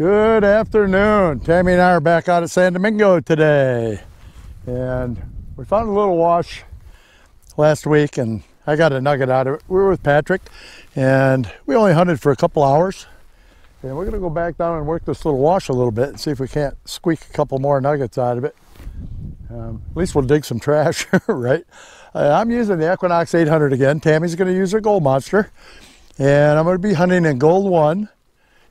Good afternoon. Tammy and I are back out at San Domingo today. And we found a little wash last week and I got a nugget out of it. We were with Patrick and we only hunted for a couple hours. And we're gonna go back down and work this little wash a little bit and see if we can't squeak a couple more nuggets out of it. At least we'll dig some trash, right? I'm using the Equinox 800 again. Tammy's gonna use her Gold Monster. And I'm gonna be hunting in Gold 1.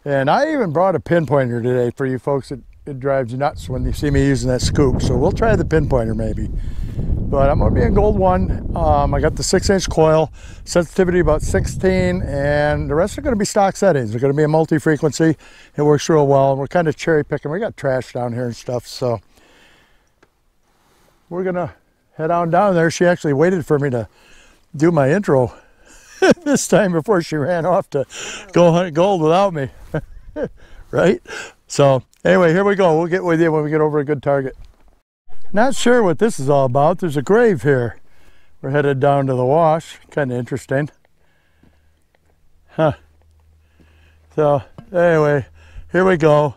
And I even brought a pinpointer today for you folks. It drives you nuts when you see me using that scoop. So we'll try the pinpointer maybe. But I'm gonna be in Gold 1. I got the 6-inch coil, sensitivity about 16, and the rest are gonna be stock settings. They're gonna be a multi-frequency. It works real well, and we're kind of cherry picking. We got trash down here and stuff, so we're gonna head on down there. She actually waited for me to do my intro this time before she ran off to go hunt gold without me. Right? So anyway, here we go. We'll get with you when we get over a good target. Not sure what this is all about. There's a grave here. We're headed down to the wash. Kind of interesting. Huh. So anyway, here we go.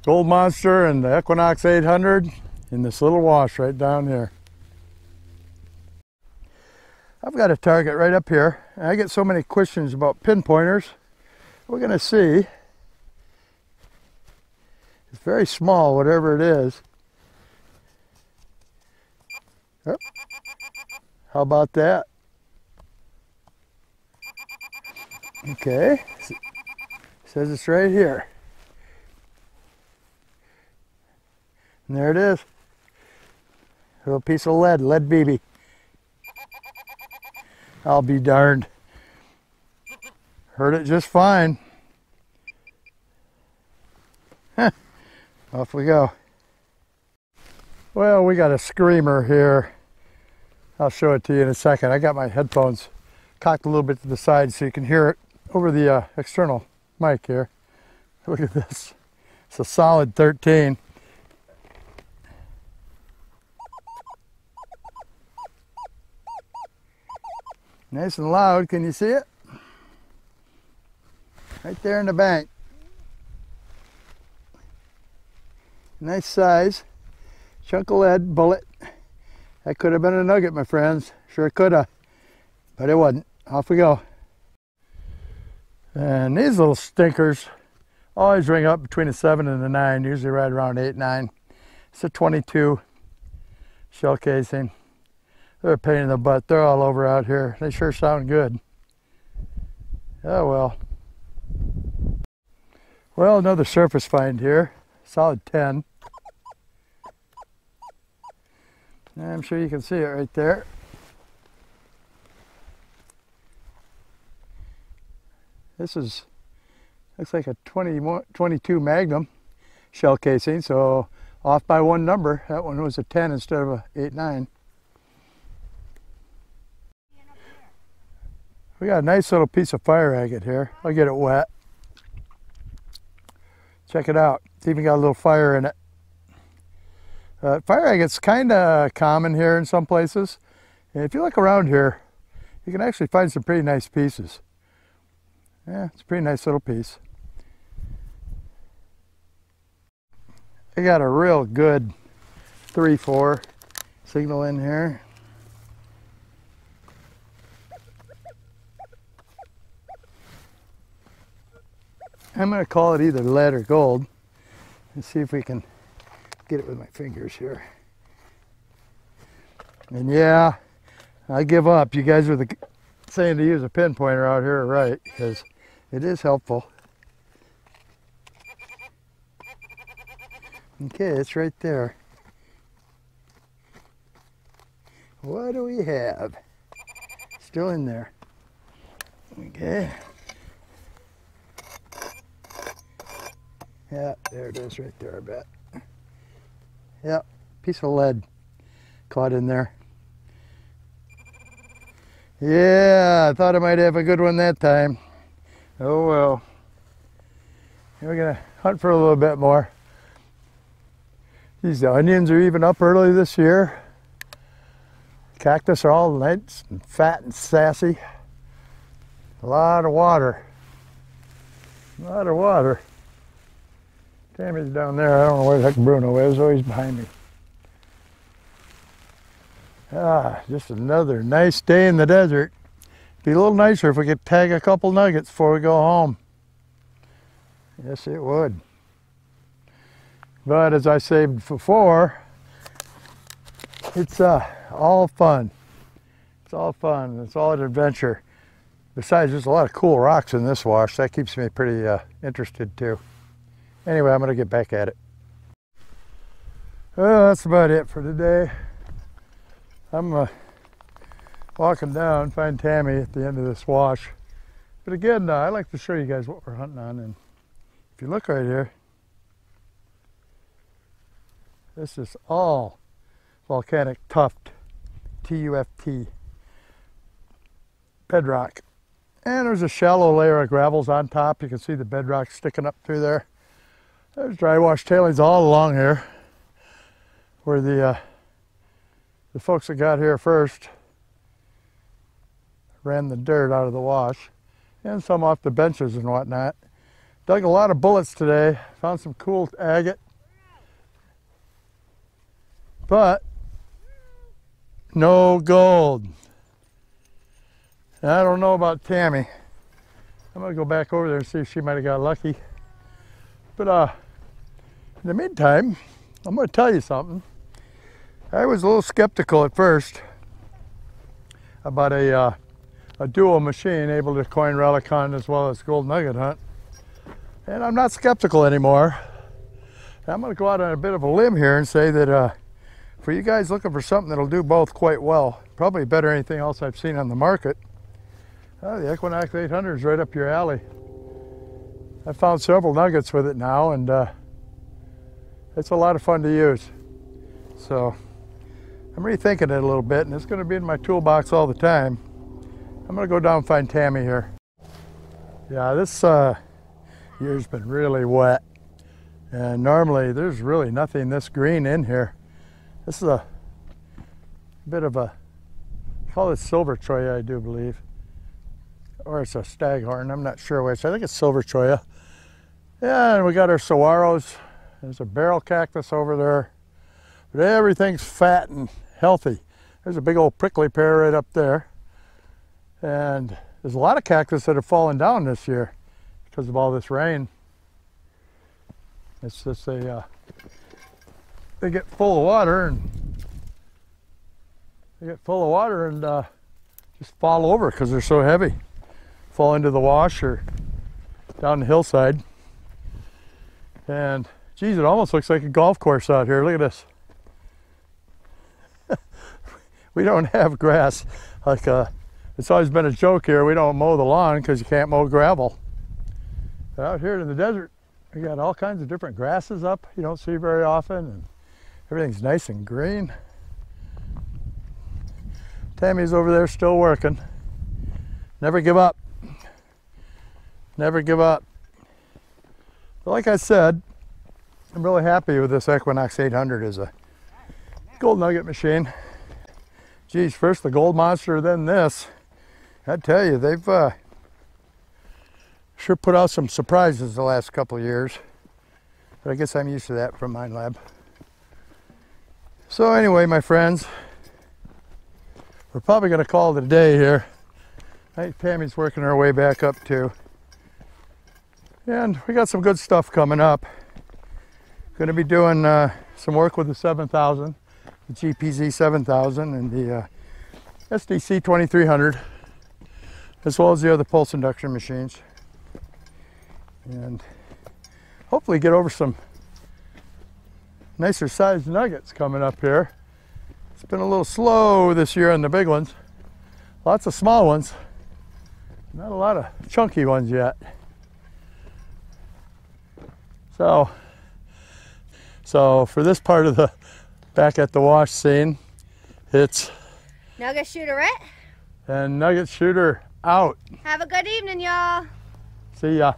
Gold Monster and the Equinox 800 in this little wash right down here. I've got a target right up here. I get so many questions about pinpointers. We're going to see. It's very small, whatever it is. Oh, how about that? Okay. Says it's right here. And there it is. A little piece of lead BB. I'll be darned. Heard it just fine. Huh. Off we go. Well, we got a screamer here. I'll show it to you in a second. I got my headphones cocked a little bit to the side so you can hear it over the external mic here. Look at this. It's a solid 13. Nice and loud, can you see it? Right there in the bank. Nice size. Chunk of lead, bullet. That could have been a nugget, my friends. Sure could have. But it wasn't. Off we go. And these little stinkers always ring up between a 7 and a 9, usually right around 8, 9. It's a 22 shell casing. They're a pain in the butt. They're all over out here. They sure sound good. Oh well. Well, another surface find here. Solid 10. I'm sure you can see it right there. This is, looks like a 22 Magnum shell casing, so off by one number. That one was a 10 instead of a 8, 9. We got a nice little piece of fire agate here. I'll get it wet. Check it out. It's even got a little fire in it. Fire agate's kind of common here in some places. And if you look around here, you can actually find some pretty nice pieces. Yeah, it's a pretty nice little piece. I got a real good 3-4 signal in here. I'm going to call it either lead or gold. Let's see if we can get it with my fingers here. And yeah, I give up. You guys were saying to use a pinpointer out here, right? Because it is helpful. Okay, it's right there. What do we have? Still in there. Okay. Yeah, there it is right there, I bet. Yep, piece of lead caught in there. Yeah, I thought I might have a good one that time. Oh well. We're gonna hunt for a little bit more. These onions are even up early this year. Cactus are all nice and fat and sassy. A lot of water. A lot of water. Tammy's down there. I don't know where the heck Bruno is. Oh, he's behind me. Ah, just another nice day in the desert. Be a little nicer if we could tag a couple nuggets before we go home. Yes, it would. But as I said before, it's all fun. It's all fun. It's all an adventure. Besides, there's a lot of cool rocks in this wash. That keeps me pretty interested too. Anyway, I'm going to get back at it. Well, that's about it for today. I'm walking down, find Tammy at the end of this wash. But again, I'd like to show you guys what we're hunting on. And if you look right here, this is all volcanic tuft, T-U-F-T, bedrock. And there's a shallow layer of gravels on top. You can see the bedrock sticking up through there. There's dry wash tailings all along here, where the folks that got here first ran the dirt out of the wash, and some off the benches and whatnot. Dug a lot of bullets today. Found some cool agate, but no gold. And I don't know about Tammy. I'm gonna go back over there and see if she might have got lucky. But in the meantime, I'm gonna tell you something. I was a little skeptical at first about a dual machine able to coin relic hunt as well as gold nugget hunt. And I'm not skeptical anymore. I'm gonna go out on a bit of a limb here and say that for you guys looking for something that'll do both quite well, probably better than anything else I've seen on the market, the Equinox 800 is right up your alley. I've found several nuggets with it now, and it's a lot of fun to use. So I'm rethinking it a little bit, and it's going to be in my toolbox all the time. I'm going to go down and find Tammy here. Yeah, this year's been really wet, and normally there's really nothing this green in here. This is a bit of a, I call it silver cholla, I do believe. Or it's a staghorn, I'm not sure which. I think it's silver cholla. Yeah, and we got our saguaros. There's a barrel cactus over there. But everything's fat and healthy. There's a big old prickly pear right up there. And there's a lot of cactus that have fallen down this year because of all this rain. It's just they get full of water and just fall over because they're so heavy. Fall into the wash or down the hillside. And geez, it almost looks like a golf course out here. Look at this. We don't have grass. Like it's always been a joke here. We don't mow the lawn because you can't mow gravel. But out here in the desert, we got all kinds of different grasses up you don't see very often, and everything's nice and green. Tammy's over there still working. Never give up. Never give up. But like I said, I'm really happy with this Equinox 800 as a gold nugget machine. Geez, first the gold monster, then this. I tell you, they've sure put out some surprises the last couple of years. But I guess I'm used to that from Mine Lab. So anyway, my friends, we're probably going to call it a day here. I think Tammy's working her way back up too. And we got some good stuff coming up. Going to be doing some work with the 7000, the GPZ 7000 and the SDC 2300, as well as the other pulse induction machines. And hopefully get over some nicer sized nuggets coming up here. It's been a little slow this year on the big ones. Lots of small ones. Not a lot of chunky ones yet. So for this part of the back at the wash scene, it's Nugget Shooterette and Nugget Shooter out. Have a good evening, y'all. See ya.